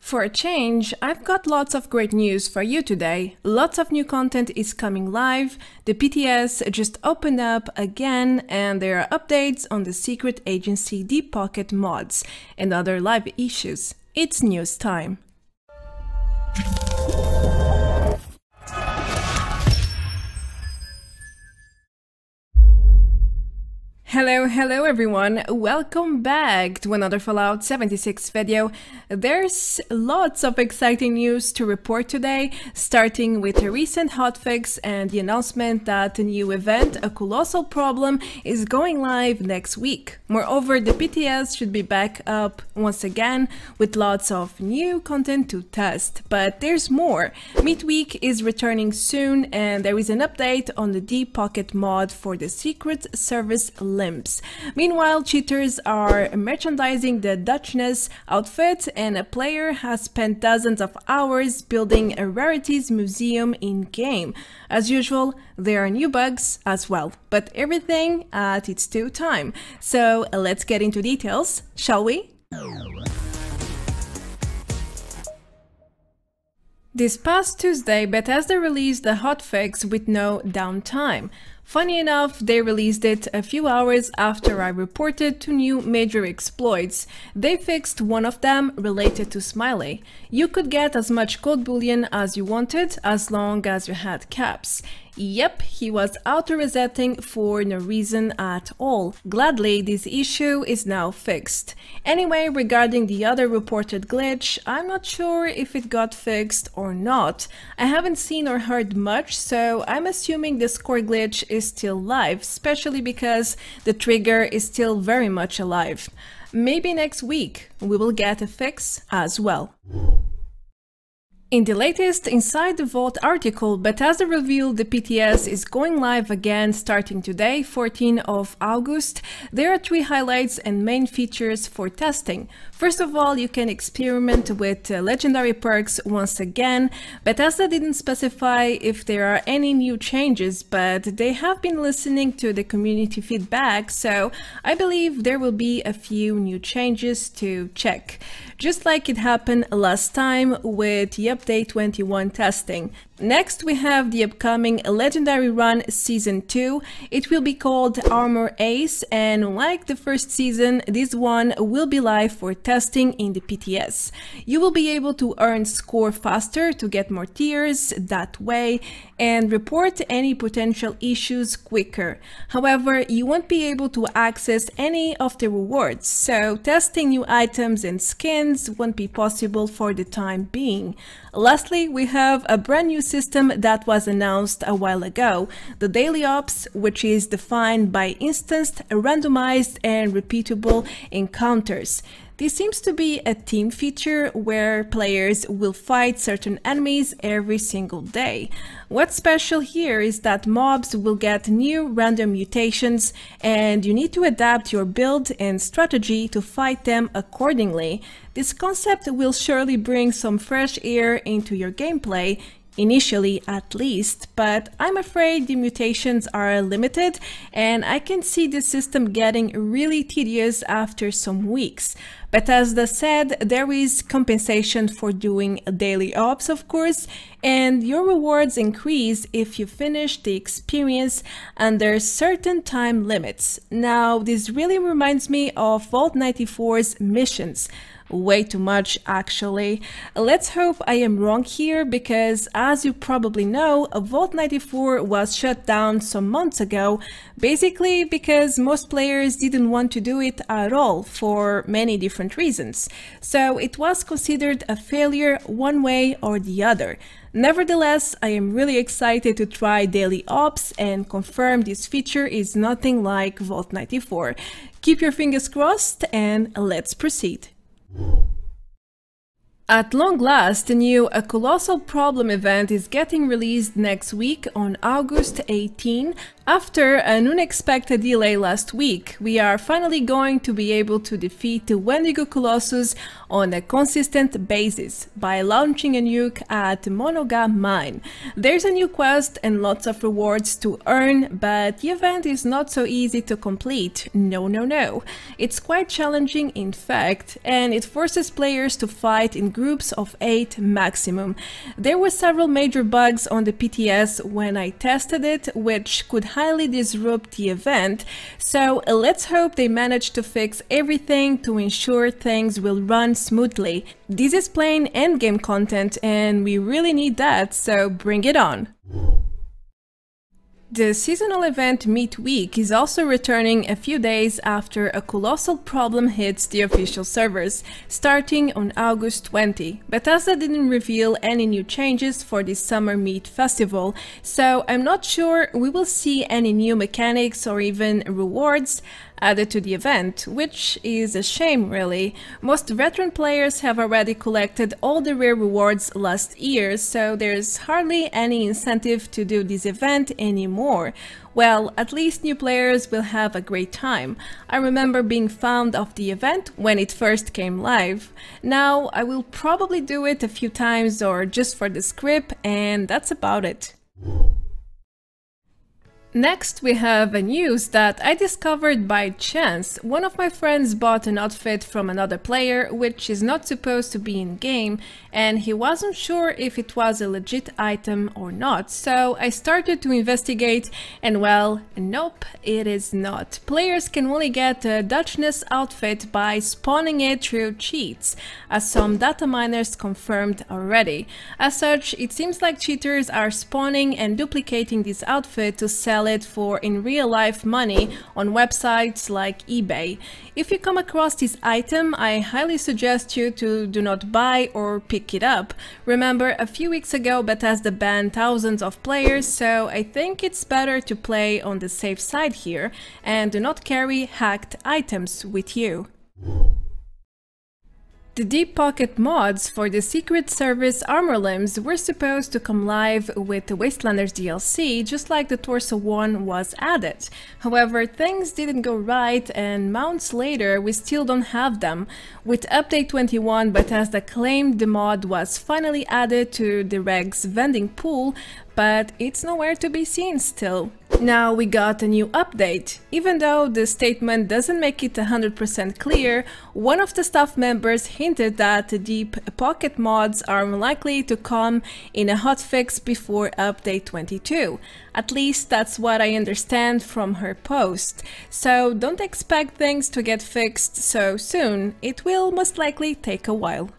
For a change, I've got lots of great news for you today. Lots of new content is coming live, the PTS just opened up again, and there are updates on the secret agency Deep Pocket mods and other live issues. It's news time. Hello everyone, welcome back to another Fallout 76 video. There's lots of exciting news to report today, starting with a recent hotfix and the announcement that the new event, a Colossal problem, is going live next week. Moreover, the PTS should be back up once again with lots of new content to test. But there's more. Midweek is returning soon and there is an update on the Deep Pocket mod for the Secret Service limbs. Meanwhile, cheaters are merchandising the Duchess outfit, and a player has spent dozens of hours building a Rarities museum in-game. As usual, there are new bugs as well, but everything at its due time. So let's get into details, shall we? This past Tuesday, Bethesda released the hotfix with no downtime. Funny enough, they released it a few hours after I reported 2 new major exploits. They fixed one of them related to Smuggling. You could get as much code bullion as you wanted as long as you had caps. Yep, he was auto-resetting for no reason at all. Gladly, this issue is now fixed. Anyway, regarding the other reported glitch, I'm not sure if it got fixed or not. I haven't seen or heard much, so I'm assuming the score glitch is still live, especially because the trigger is still very much alive. Maybe next week we will get a fix as well. In the latest Inside the Vault article, Bethesda revealed the PTS is going live again starting today, 14th of August. There are 3 highlights and main features for testing. First of all, you can experiment with legendary perks once again. Bethesda didn't specify if there are any new changes, but they have been listening to the community feedback, so I believe there will be a few new changes to check. Just like it happened last time with the Update 21 testing. Next, we have the upcoming Legendary Run Season 2. It will be called Armor Ace, and like the first season, this one will be live for testing in the PTS. You will be able to earn score faster to get more tiers that way and report any potential issues quicker. However, you won't be able to access any of the rewards, so testing new items and skins won't be possible for the time being. Lastly, we have a brand new system that was announced a while ago, the Daily Ops, which is defined by instanced, randomized and repeatable encounters. This seems to be a team feature where players will fight certain enemies every single day. What's special here is that mobs will get new random mutations and you need to adapt your build and strategy to fight them accordingly. This concept will surely bring some fresh air into your gameplay, initially at least, but I'm afraid the mutations are limited and I can see the system getting really tedious after some weeks. Bethesda said there is compensation for doing daily ops, of course, and your rewards increase if you finish the experience under certain time limits. Now, this really reminds me of Vault 94's missions. Way too much, actually. Let's hope I am wrong here, because as you probably know, Vault 94 was shut down some months ago, basically because most players didn't want to do it at all for many different reasons. So it was considered a failure one way or the other. Nevertheless, I am really excited to try daily ops and confirm this feature is nothing like Vault 94. Keep your fingers crossed and let's proceed. At long last, the new A Colossal Problem event is getting released next week on August 18. After an unexpected delay last week, we are finally going to be able to defeat the Wendigo Colossus on a consistent basis by launching a nuke at Monoga Mine. There's a new quest and lots of rewards to earn, but the event is not so easy to complete. No. It's quite challenging in fact, and it forces players to fight in groups of 8 maximum. There were several major bugs on the PTS when I tested it, which could highly disrupt the event, so let's hope they manage to fix everything to ensure things will run smoothly. This is plain endgame content and we really need that, so bring it on! The seasonal event Meet Week is also returning a few days after a colossal problem hits the official servers, starting on August 20. Bethesda didn't reveal any new changes for this summer Meet festival, so I'm not sure we will see any new mechanics or even rewards added to the event, which is a shame really. Most veteran players have already collected all the rare rewards last year, so there's hardly any incentive to do this event anymore. Well, at least new players will have a great time. I remember being fond of the event when it first came live. Now I will probably do it a few times or just for the script, and that's about it. Next, we have a news that I discovered by chance. One of my friends bought an outfit from another player, which is not supposed to be in-game, and he wasn't sure if it was a legit item or not. So I started to investigate, and well, nope, it is not. Players can only get a Duchess outfit by spawning it through cheats, as some data miners confirmed already. As such, it seems like cheaters are spawning and duplicating this outfit to sell it for in real life money on websites like eBay. If you come across this item, I highly suggest you to do not buy or pick it up. Remember, a few weeks ago Bethesda banned thousands of players, so I think it's better to play on the safe side here and do not carry hacked items with you. The deep pocket mods for the Secret Service armor limbs were supposed to come live with the Wastelanders DLC, just like the Torso one was added. However, things didn't go right, and months later we still don't have them. With Update 21, Bethesda claimed the mod was finally added to the regs vending pool, but it's nowhere to be seen still. Now we got a new update. Even though the statement doesn't make it 100% clear, one of the staff members hinted that the deep pocket mods are unlikely to come in a hotfix before Update 22. At least that's what I understand from her post. So don't expect things to get fixed so soon. It will most likely take a while.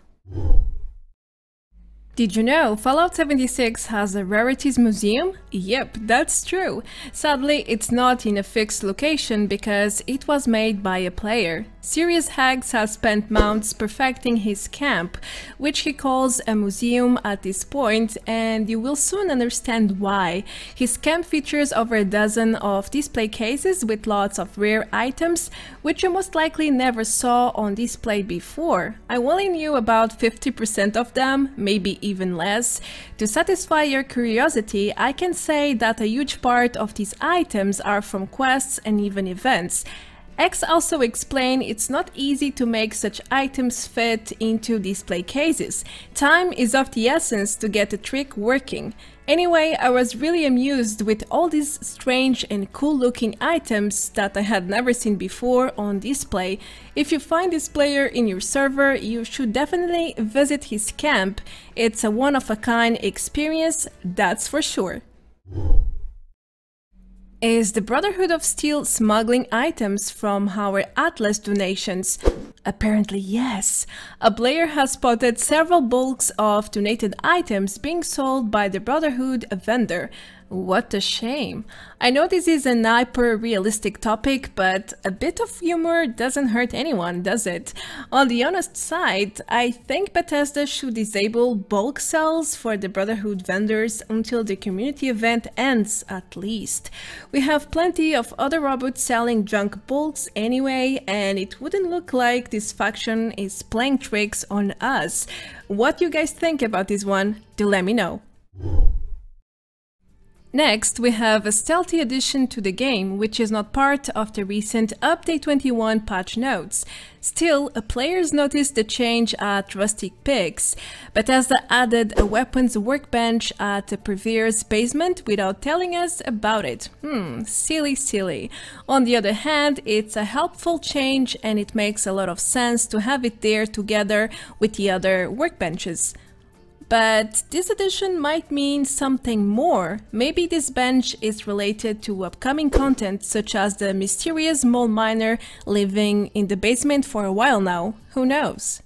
Did you know Fallout 76 has a Rarities museum? Yep, that's true. Sadly, it's not in a fixed location because it was made by a player. Sirius Hags has spent months perfecting his camp, which he calls a museum at this point, and you will soon understand why. His camp features over a dozen of display cases with lots of rare items, which you most likely never saw on display before. I only knew about 50% of them, maybe even less. To satisfy your curiosity, I can say that a huge part of these items are from quests and even events. X also explained it's not easy to make such items fit into display cases. Time is of the essence to get the trick working. Anyway, I was really amused with all these strange and cool looking items that I had never seen before on display. If you find this player in your server, you should definitely visit his camp. It's a one-of-a-kind experience, that's for sure. Is the Brotherhood of Steel smuggling items from our Atlas donations? Apparently yes. A player has spotted several bulks of donated items being sold by the Brotherhood vendor. What a shame. I know this is an hyper-realistic topic, but a bit of humor doesn't hurt anyone, does it? On the honest side, I think Bethesda should disable bulk sales for the Brotherhood vendors until the community event ends, at least. We have plenty of other robots selling junk bulks anyway, and it wouldn't look like this faction is playing tricks on us. What do you guys think about this one? Do let me know. Next, we have a stealthy addition to the game, which is not part of the recent Update 21 patch notes. Still, players noticed the change at Rustic Peaks. Bethesda added a weapons workbench at the Previous basement without telling us about it. Silly. On the other hand, it's a helpful change and it makes a lot of sense to have it there together with the other workbenches. But this addition might mean something more. Maybe this bench is related to upcoming content, such as the mysterious mole miner living in the basement for a while now. Who knows?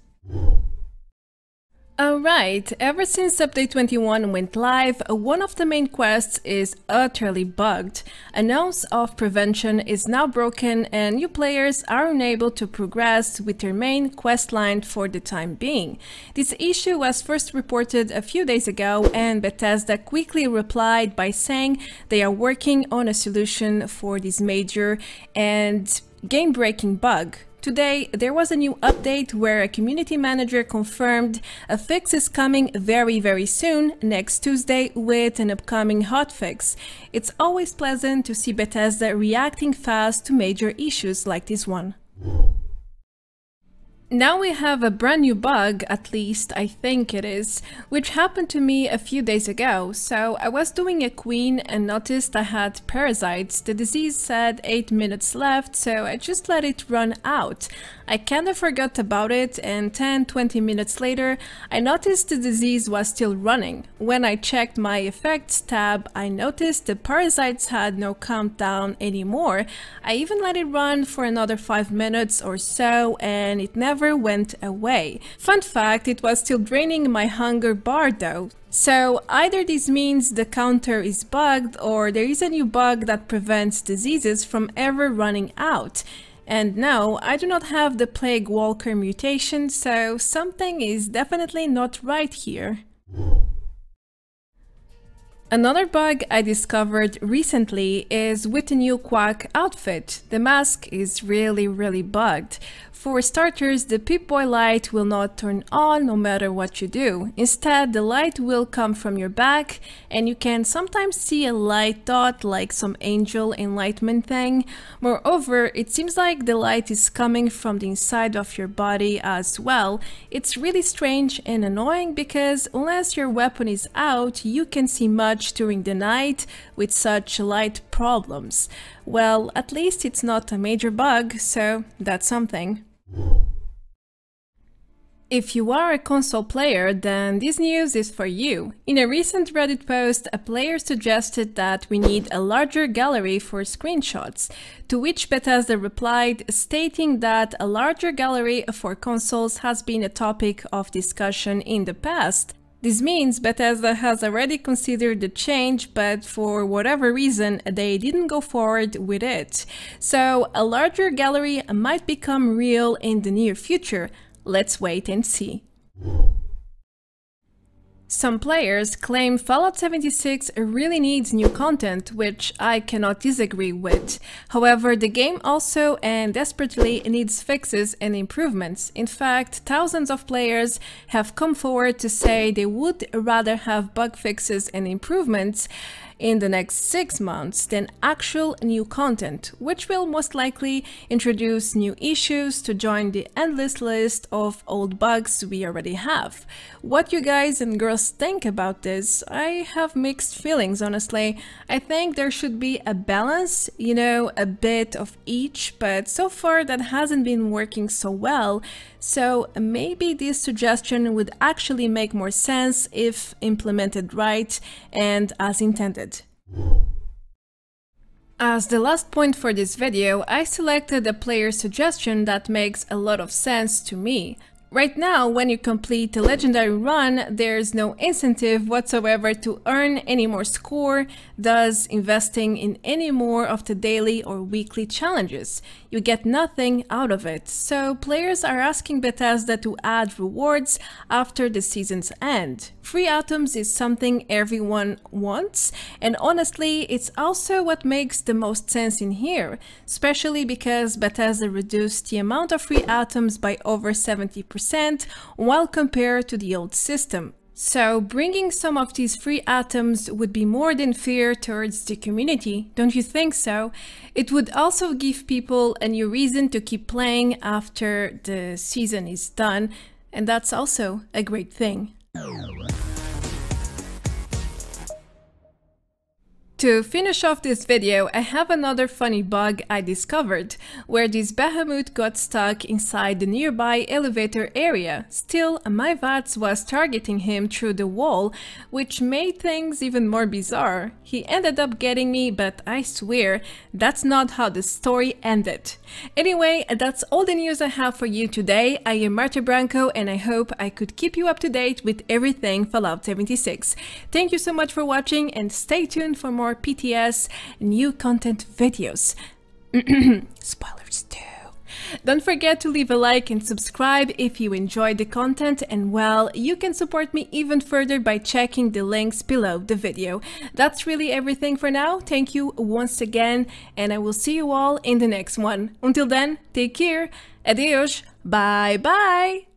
Alright, ever since Update 21 went live, one of the main quests is utterly bugged. An ounce of prevention is now broken and new players are unable to progress with their main quest line for the time being. This issue was first reported a few days ago and Bethesda quickly replied by saying they are working on a solution for this major and game-breaking bug. Today, there was a new update where a community manager confirmed a fix is coming very soon, next Tuesday, with an upcoming hotfix. It's always pleasant to see Bethesda reacting fast to major issues like this one. Now we have a brand new bug, at least I think it is, which happened to me a few days ago. So I was doing a queen and noticed I had parasites. The disease said 8 minutes left, so I just let it run out. I kinda forgot about it and 10-20 minutes later I noticed the disease was still running. When I checked my effects tab, I noticed the parasites had no countdown anymore. I even let it run for another 5 minutes or so and it never went away. Fun fact, it was still draining my hunger bar though. So either this means the counter is bugged or there is a new bug that prevents diseases from ever running out. And no, I do not have the Plague Walker mutation, so something is definitely not right here. Another bug I discovered recently is with the new Quack outfit. The mask is really bugged. For starters, the Pip-Boy light will not turn on no matter what you do. Instead, the light will come from your back and you can sometimes see a light dot like some angel enlightenment thing. Moreover, it seems like the light is coming from the inside of your body as well. It's really strange and annoying because unless your weapon is out, you can see much during the night with such light problems. Well, at least it's not a major bug, so that's something. If you are a console player, then this news is for you. In a recent Reddit post, a player suggested that we need a larger gallery for screenshots, to which Bethesda replied, stating that a larger gallery for consoles has been a topic of discussion in the past. This means Bethesda has already considered the change, but for whatever reason they didn't go forward with it. So a larger gallery might become real in the near future. Let's wait and see. Some players claim Fallout 76 really needs new content, which I cannot disagree with. However, the game also and desperately needs fixes and improvements. In fact, thousands of players have come forward to say they would rather have bug fixes and improvements in the next 6 months than actual new content, which will most likely introduce new issues to join the endless list of old bugs we already have. What you guys and girls think about this? I have mixed feelings, honestly. I think there should be a balance, you know, a bit of each, but so far that hasn't been working so well. So maybe this suggestion would actually make more sense if implemented right and as intended. As the last point for this video, I selected a player suggestion that makes a lot of sense to me. Right now, when you complete a legendary run, there's no incentive whatsoever to earn any more score, thus investing in any more of the daily or weekly challenges. You get nothing out of it, so players are asking Bethesda to add rewards after the season's end. Free items is something everyone wants, and honestly, it's also what makes the most sense in here, especially because Bethesda reduced the amount of free items by over 70%, while compared to the old system. So bringing some of these free atoms would be more than fair towards the community, don't you think so? It would also give people a new reason to keep playing after the season is done, and that's also a great thing. To finish off this video, I have another funny bug I discovered, where this behemoth got stuck inside the nearby elevator area. Still, my VATS was targeting him through the wall, which made things even more bizarre. He ended up getting me, but I swear, that's not how the story ended. Anyway, that's all the news I have for you today. I am Marta Branco, and I hope I could keep you up to date with everything Fallout 76. Thank you so much for watching, and stay tuned for more PTS new content videos. Spoilers too. Don't forget to leave a like and subscribe if you enjoyed the content, and well, you can support me even further by checking the links below the video. That's really everything for now. Thank you once again, and I will see you all in the next one. Until then, take care, adios, bye bye!